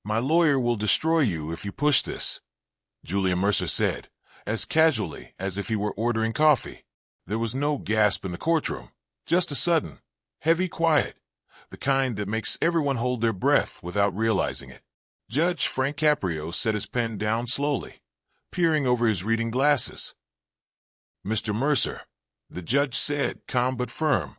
My lawyer will destroy you if you push this, Julian Mercer said, as casually as if he were ordering coffee. There was no gasp in the courtroom, just a sudden, heavy quiet, the kind that makes everyone hold their breath without realizing it. Judge Frank Caprio set his pen down slowly, peering over his reading glasses. Mr. Mercer, the judge said, calm but firm,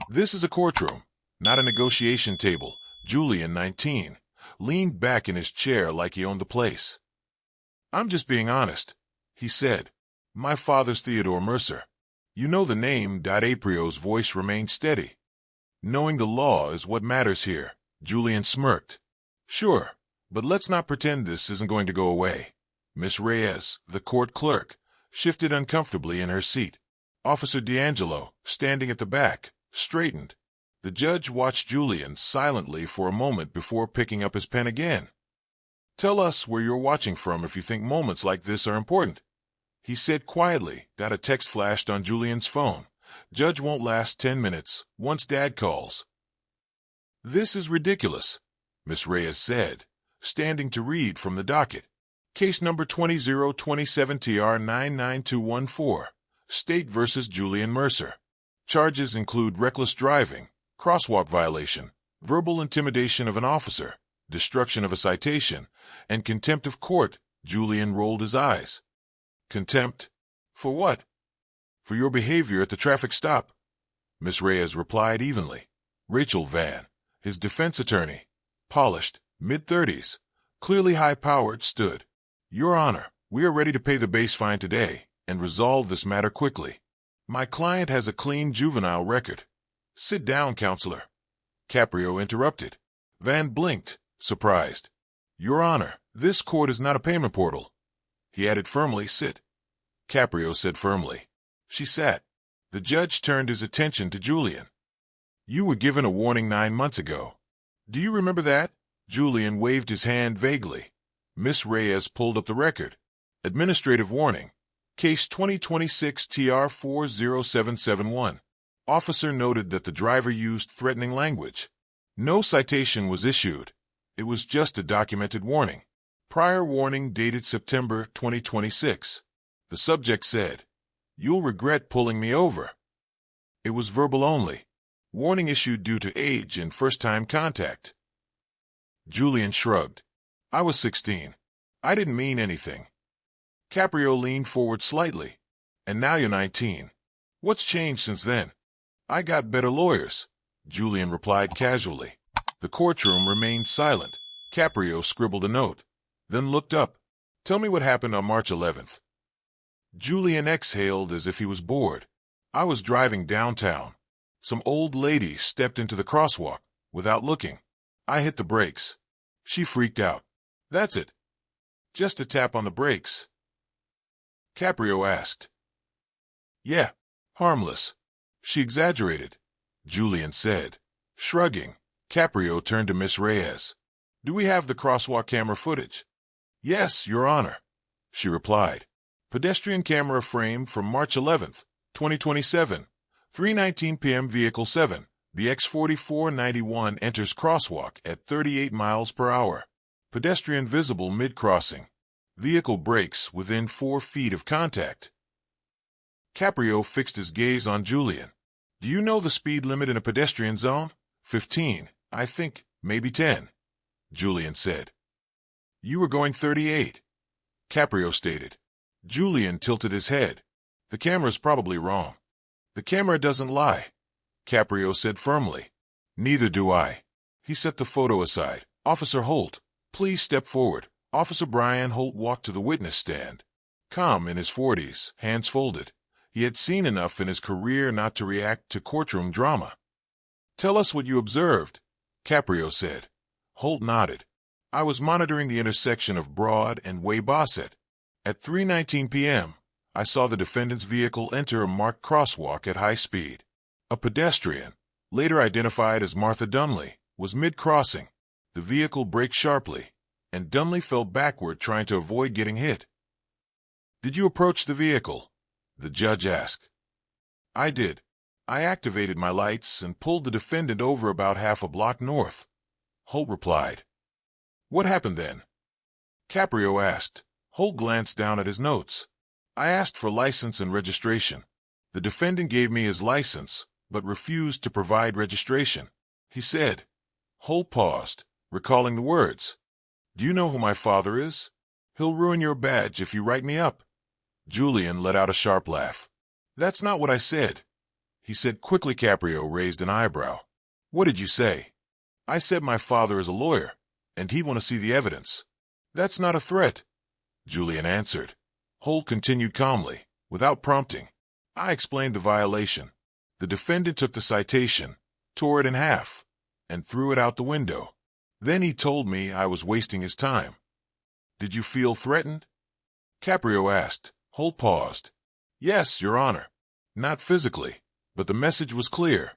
this is a courtroom, not a negotiation table. Julian, 19, leaned back in his chair like he owned the place. I'm just being honest, he said. My father's Theodore Mercer. You know the name. Aprio's voice remained steady. Knowing the law is what matters here, Julian smirked. Sure, but let's not pretend this isn't going to go away. Miss Reyes, the court clerk, shifted uncomfortably in her seat. Officer D'Angelo, standing at the back, straightened. The judge watched Julian silently for a moment before picking up his pen again. Tell us where you're watching from if you think moments like this are important, he said quietly. A text flashed on Julian's phone. Judge won't last 10 minutes, once Dad calls. This is ridiculous, Miss Reyes said, standing to read from the docket. Case number 20027 TR 99214, State versus Julian Mercer. Charges include reckless driving, crosswalk violation, verbal intimidation of an officer, destruction of a citation, and contempt of court. Julian rolled his eyes. Contempt? For what? For your behavior at the traffic stop, Miss Reyes replied evenly. Rachel Van, his defense attorney, polished, mid-30s, clearly high-powered, stood. Your Honor, we are ready to pay the base fine today and resolve this matter quickly. My client has a clean juvenile record. Sit down, counselor. Caprio interrupted. Van blinked, surprised. Your Honor, this court is not a payment portal. He added firmly. Sit. Caprio said firmly. She sat. The judge turned his attention to Julian. You were given a warning 9 months ago. Do you remember that? Julian waved his hand vaguely. Miss Reyes pulled up the record. Administrative warning. Case 2026 TR 40771. Officer noted that the driver used threatening language. No citation was issued. It was just a documented warning. Prior warning dated September 2026. The subject said, "You'll regret pulling me over." It was verbal only. Warning issued due to age and first-time contact. Julian shrugged. I was 16. I didn't mean anything. Caprio leaned forward slightly. And now you're 19. What's changed since then? I got better lawyers, Julian replied casually. The courtroom remained silent. Caprio scribbled a note, then looked up. Tell me what happened on March 11th. Julian exhaled as if he was bored. I was driving downtown. Some old lady stepped into the crosswalk without looking. I hit the brakes. She freaked out. That's it. Just a tap on the brakes. Caprio asked. Yeah, harmless. She exaggerated, Julian said. Shrugging, Caprio turned to Miss Reyes. Do we have the crosswalk camera footage? Yes, Your Honor, she replied. Pedestrian camera frame from March 11th, 2027, 3:19 p.m. Vehicle 7. The X4491 enters crosswalk at 38 miles per hour. Pedestrian visible mid-crossing. Vehicle brakes within 4 feet of contact. Caprio fixed his gaze on Julian. Do you know the speed limit in a pedestrian zone? 15, I think, maybe 10, Julian said. You were going 38, Caprio stated. Julian tilted his head. The camera's probably wrong. The camera doesn't lie, Caprio said firmly. Neither do I. He set the photo aside. Officer Holt, please step forward. Officer Brian Holt walked to the witness stand. Calm in his 40s, hands folded. He had seen enough in his career not to react to courtroom drama. Tell us what you observed, Caprio said. Holt nodded. I was monitoring the intersection of Broad and Way Bassett. At 3:19 p.m., I saw the defendant's vehicle enter a marked crosswalk at high speed. A pedestrian, later identified as Martha Dunley, was mid-crossing. The vehicle braked sharply, and Dunley fell backward trying to avoid getting hit. Did you approach the vehicle? The judge asked. I did. I activated my lights and pulled the defendant over about half a block north, Holt replied. What happened then? Caprio asked. Holt glanced down at his notes. I asked for license and registration. The defendant gave me his license, but refused to provide registration. He said. Holt paused, recalling the words. Do you know who my father is? He'll ruin your badge if you write me up. Julian let out a sharp laugh. That's not what I said. He said quickly. Caprio raised an eyebrow. What did you say? I said my father is a lawyer, and he'd want to see the evidence. That's not a threat, Julian answered. Holt continued calmly, without prompting. I explained the violation. The defendant took the citation, tore it in half, and threw it out the window. Then he told me I was wasting his time. Did you feel threatened? Caprio asked. Holt paused. Yes, Your Honor. Not physically, but the message was clear.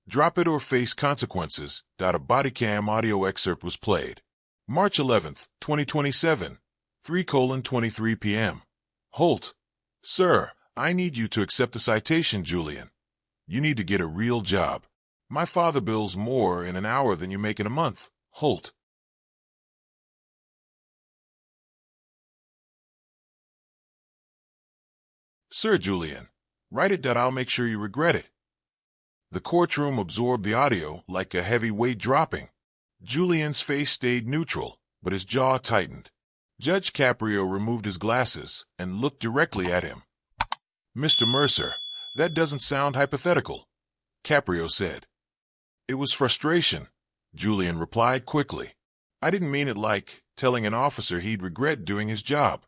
Drop it or face consequences. A body cam audio excerpt was played. March 11th, 2027, 3:23 p.m. Holt. Sir, I need you to accept the citation, Julian. You need to get a real job. My father bills more in an hour than you make in a month. Holt. Sir Julian, write it. I'll make sure you regret it. The courtroom absorbed the audio like a heavy weight dropping. Julian's face stayed neutral, but his jaw tightened. Judge Caprio removed his glasses and looked directly at him. Mr. Mercer, that doesn't sound hypothetical, Caprio said. It was frustration, Julian replied quickly. I didn't mean it like telling an officer he'd regret doing his job.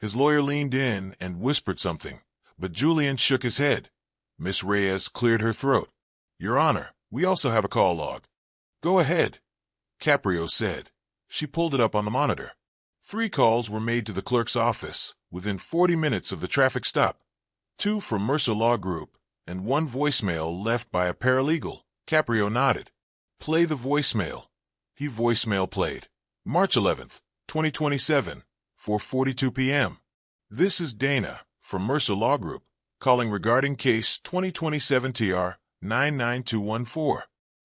His lawyer leaned in and whispered something, but Julian shook his head. Miss Reyes cleared her throat. Your Honor, we also have a call log. Go ahead, Caprio said. She pulled it up on the monitor. 3 calls were made to the clerk's office within 40 minutes of the traffic stop. 2 from Mercer Law Group, and 1 voicemail left by a paralegal. Caprio nodded. Play the voicemail. He voicemail played. March 11th, 2027, 4:42 p.m. This is Dana from Mercer Law Group, calling regarding case 2027 TR 99214.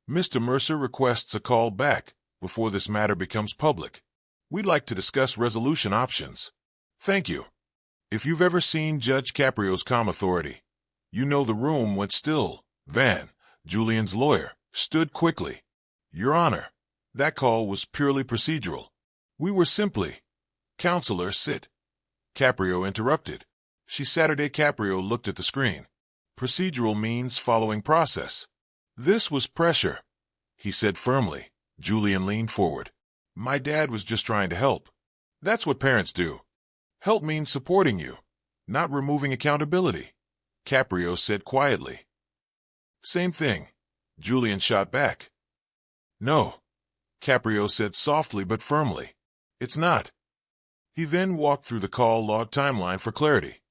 Mr. Mercer requests a call back before this matter becomes public. We'd like to discuss resolution options. Thank you. If you've ever seen Judge Caprio's calm authority, you know the room went still. Van, Julian's lawyer, stood quickly. Your Honor, that call was purely procedural. We were simply, Counselor, sit. Caprio interrupted. Saturday. Caprio looked at the screen. Procedural means following process. This was pressure, he said firmly. Julian leaned forward. My dad was just trying to help. That's what parents do. Help means supporting you, not removing accountability, Caprio said quietly. Same thing, Julian shot back. No, Caprio said softly but firmly. It's not. He then walked through the call log timeline for clarity.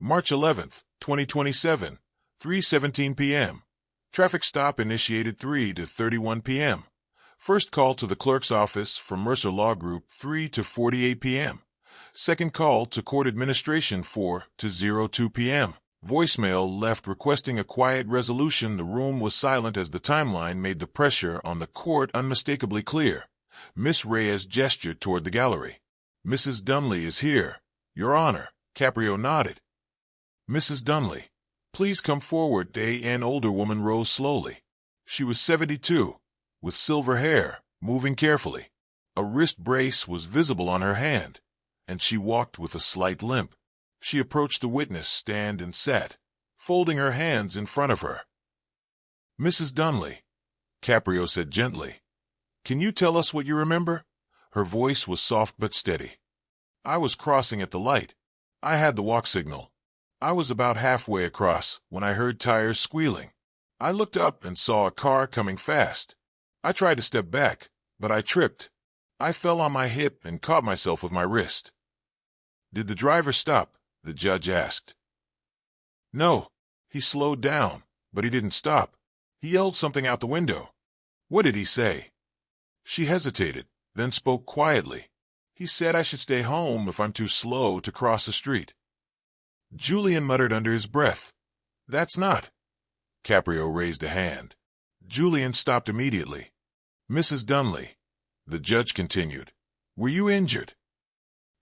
March 11th, 2027, 3:17 p.m. Traffic stop initiated 3:31 p.m. First call to the clerk's office from Mercer Law Group 3:48 p.m. Second call to court administration 4:02 p.m. Voicemail left requesting a quiet resolution. The room was silent as the timeline made the pressure on the court unmistakably clear. Miss Reyes gestured toward the gallery. Mrs. Dunley is here, Your Honor. Caprio nodded. Mrs. Dunley, please come forward. An older woman rose slowly. She was 72, with silver hair, moving carefully. A wrist brace was visible on her hand, and she walked with a slight limp. She approached the witness stand and sat, folding her hands in front of her. Mrs. Dunley, Caprio said gently, can you tell us what you remember? Her voice was soft but steady. I was crossing at the light. I had the walk signal. I was about halfway across when I heard tires squealing. I looked up and saw a car coming fast. I tried to step back, but I tripped. I fell on my hip and caught myself with my wrist. Did the driver stop? The judge asked. No. He slowed down, but he didn't stop. He yelled something out the window. What did he say? She hesitated, then spoke quietly. He said I should stay home if I'm too slow to cross the street. Julian muttered under his breath. That's not. Caprio raised a hand. Julian stopped immediately. Mrs. Dunley, The judge continued. Were you injured?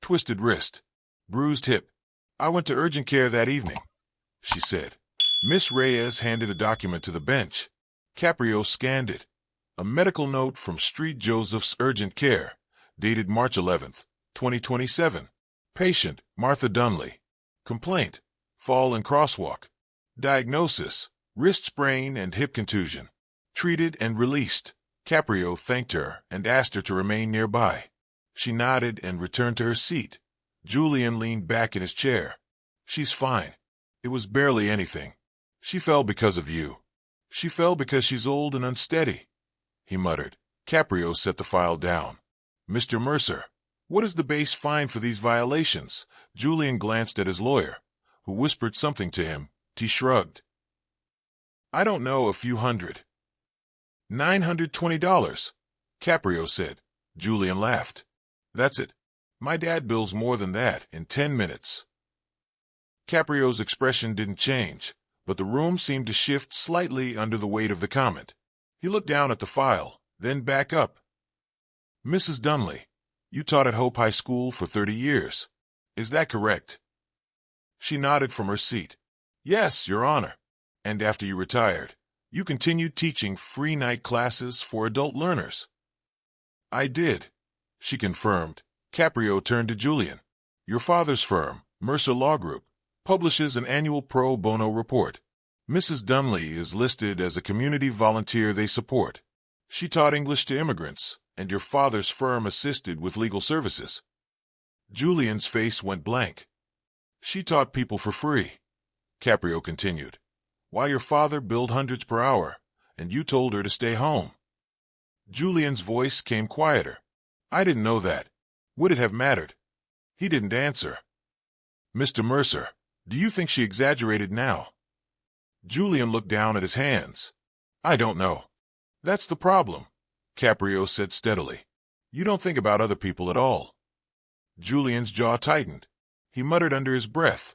Twisted wrist. Bruised hip. I went to urgent care that evening, she said. Miss Reyes handed a document to the bench. Caprio scanned it. A medical note from Street Joseph's Urgent Care, dated March 11th, 2027. Patient, Martha Dunley. Complaint, fall and crosswalk. Diagnosis, wrist sprain and hip contusion. Treated and released. Caprio thanked her and asked her to remain nearby. She nodded and returned to her seat. Julian leaned back in his chair. She's fine. It was barely anything. She fell because of you. She fell because she's old and unsteady, he muttered. Caprio set the file down. Mr. Mercer, what is the base fine for these violations? Julian glanced at his lawyer, who whispered something to him. He shrugged. I don't know, a few hundred. $920, Caprio said. Julian laughed. That's it. My dad bills more than that in 10 minutes. Caprio's expression didn't change, but the room seemed to shift slightly under the weight of the comment. He looked down at the file, then back up. Mrs. Dunley, you taught at Hope High School for 30 years. Is that correct? She nodded from her seat. Yes, Your Honor. And after you retired, you continued teaching free night classes for adult learners. I did, she confirmed. Caprio turned to Julian. Your father's firm, Mercer Law Group, publishes an annual pro bono report. Mrs. Dunley is listed as a community volunteer they support. She taught English to immigrants, and your father's firm assisted with legal services. Julian's face went blank. She taught people for free, Caprio continued, while your father billed hundreds per hour, and you told her to stay home. Julian's voice came quieter. I didn't know that. Would it have mattered? He didn't answer. Mr. Mercer, do you think she exaggerated now? Julian looked down at his hands. I don't know. That's the problem, Caprio said steadily. You don't think about other people at all. Julian's jaw tightened. He muttered under his breath,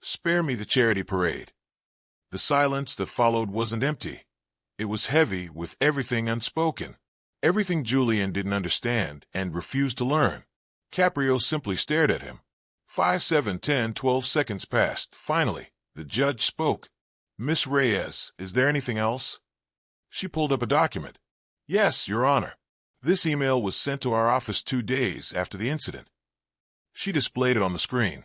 Spare me the charity parade. The silence that followed wasn't empty. It was heavy with everything unspoken, everything Julian didn't understand and refused to learn. Caprio simply stared at him. 5, 7, 10, 12 seconds passed. Finally, the judge spoke. Miss Reyes, is there anything else? She pulled up a document. Yes, Your Honor. This email was sent to our office 2 days after the incident. She displayed it on the screen.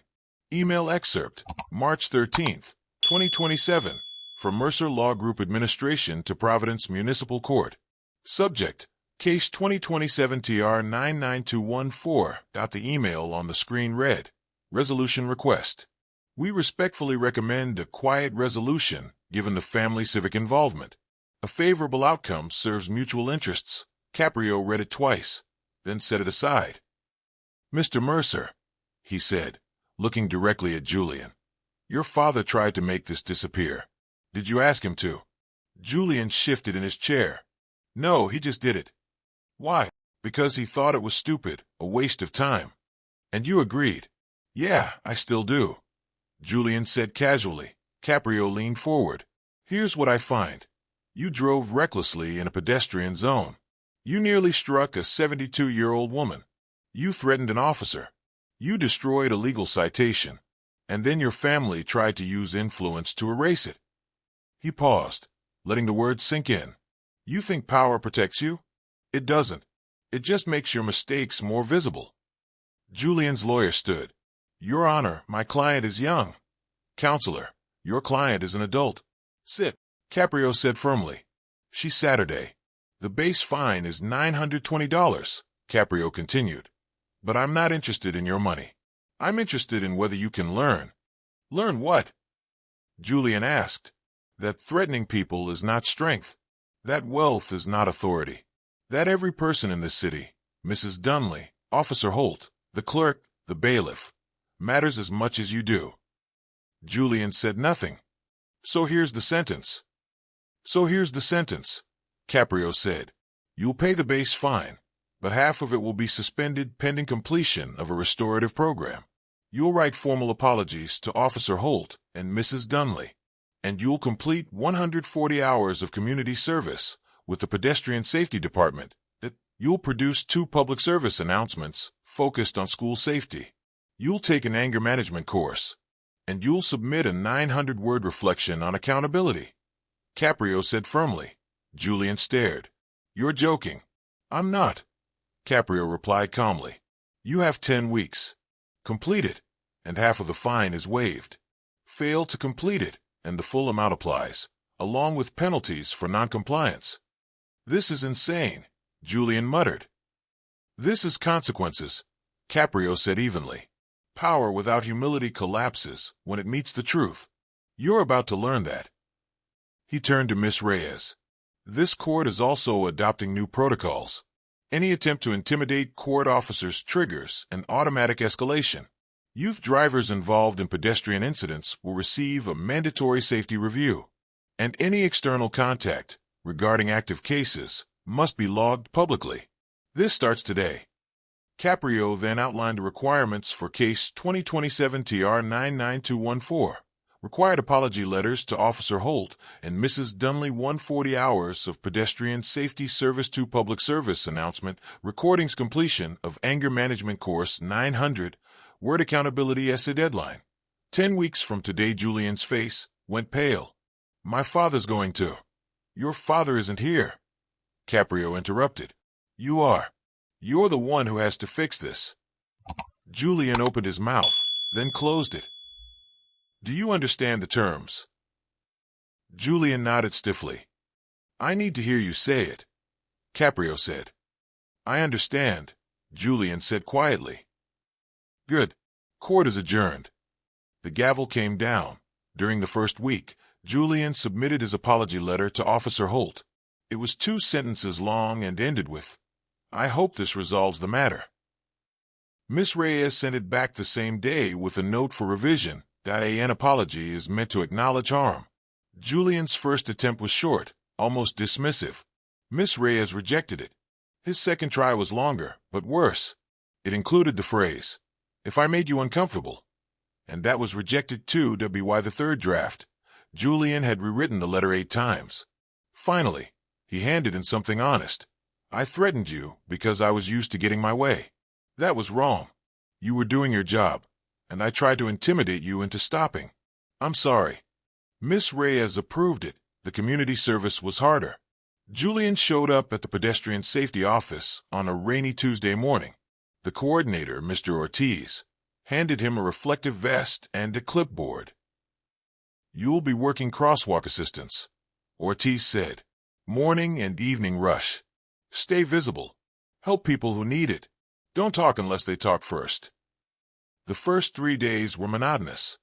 Email excerpt, March 13th, 2027, from Mercer Law Group Administration to Providence Municipal Court. Subject, Case 2027-TR99214. The email on the screen read, Resolution Request. We respectfully recommend a quiet resolution given the family civic involvement. A favorable outcome serves mutual interests. Caprio read it twice, then set it aside. Mr. Mercer, he said, looking directly at Julian. Your father tried to make this disappear. Did you ask him to? Julian shifted in his chair. No, he just did it. Why? Because he thought it was stupid, a waste of time. And you agreed. Yeah, I still do. Julian said casually. Caprio leaned forward. Here's what I find. You drove recklessly in a pedestrian zone. You nearly struck a 72-year-old woman. You threatened an officer. You destroyed a legal citation. And then your family tried to use influence to erase it. He paused, letting the words sink in. You think power protects you? It doesn't. It just makes your mistakes more visible. Julian's lawyer stood. Your Honor, my client is young. Counselor, your client is an adult. Sit, Caprio said firmly. She's Saturday. The base fine is $920, Caprio continued. But I'm not interested in your money. I'm interested in whether you can learn. Learn what? Julian asked. That threatening people is not strength. That wealth is not authority. That every person in this city, Mrs. Dunley, Officer Holt, the clerk, the bailiff, matters as much as you do. Julian said nothing. So here's the sentence. Caprio said. You'll pay the base fine, but half of it will be suspended pending completion of a restorative program. You'll write formal apologies to Officer Holt and Mrs. Dunley, and you'll complete 140 hours of community service with the Pedestrian Safety Department You'll produce 2 public service announcements focused on school safety. You'll take an anger management course. And you'll submit a 900-word reflection on accountability. Caprio said firmly. Julian stared. You're joking. I'm not. Caprio replied calmly. You have 10 weeks. Complete it, and half of the fine is waived. Fail to complete it, and the full amount applies, along with penalties for noncompliance. This is insane, Julian muttered. This is consequences, Caprio said evenly. Power without humility collapses when it meets the truth. You're about to learn that. He turned to Miss Reyes. This court is also adopting new protocols. Any attempt to intimidate court officers triggers an automatic escalation. Youth drivers involved in pedestrian incidents will receive a mandatory safety review. And any external contact regarding active cases must be logged publicly. This starts today. Caprio then outlined the requirements for Case 2027-TR 99214. Required apology letters to Officer Holt and Mrs. Dunley 140 hours of pedestrian safety service to public service announcement, recordings completion of anger management course 900, word accountability essay deadline. 10 weeks from today. Julian's face went pale. My father's going to. Your father isn't here. Caprio interrupted. You are. You're the one who has to fix this. Julian opened his mouth, then closed it. Do you understand the terms? Julian nodded stiffly. I need to hear you say it, Caprio said. I understand, Julian said quietly. Good. Court is adjourned. The gavel came down. During the first week, Julian submitted his apology letter to Officer Holt. It was 2 sentences long and ended with, I hope this resolves the matter. Miss Reyes sent it back the same day with a note for revision. An apology is meant to acknowledge harm. Julian's first attempt was short, almost dismissive. Miss Reyes rejected it. His second try was longer, but worse. It included the phrase, if I made you uncomfortable. And that was rejected too. Why the third draft? Julian had rewritten the letter 8 times. Finally, he handed in something honest. I threatened you because I was used to getting my way. That was wrong. You were doing your job, and I tried to intimidate you into stopping. I'm sorry. Miss Reyes approved it. The community service was harder. Julian showed up at the pedestrian safety office on a rainy Tuesday morning. The coordinator, Mr. Ortiz, handed him a reflective vest and a clipboard. You'll be working crosswalk assistance, Ortiz said. Morning and evening rush. Stay visible. Help people who need it. Don't talk unless they talk first. The first 3 days were monotonous.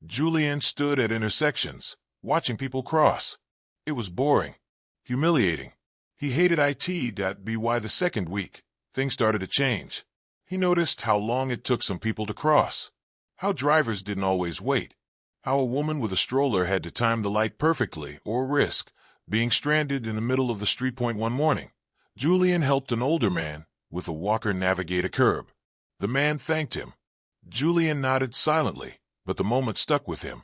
Julian stood at intersections, watching people cross. It was boring, humiliating. He hated it. By the second week, things started to change. He noticed how long it took some people to cross, how drivers didn't always wait, how a woman with a stroller had to time the light perfectly or risk being stranded in the middle of the street. One morning, Julian helped an older man with a walker navigate a curb. The man thanked him. Julian nodded silently, but the moment stuck with him.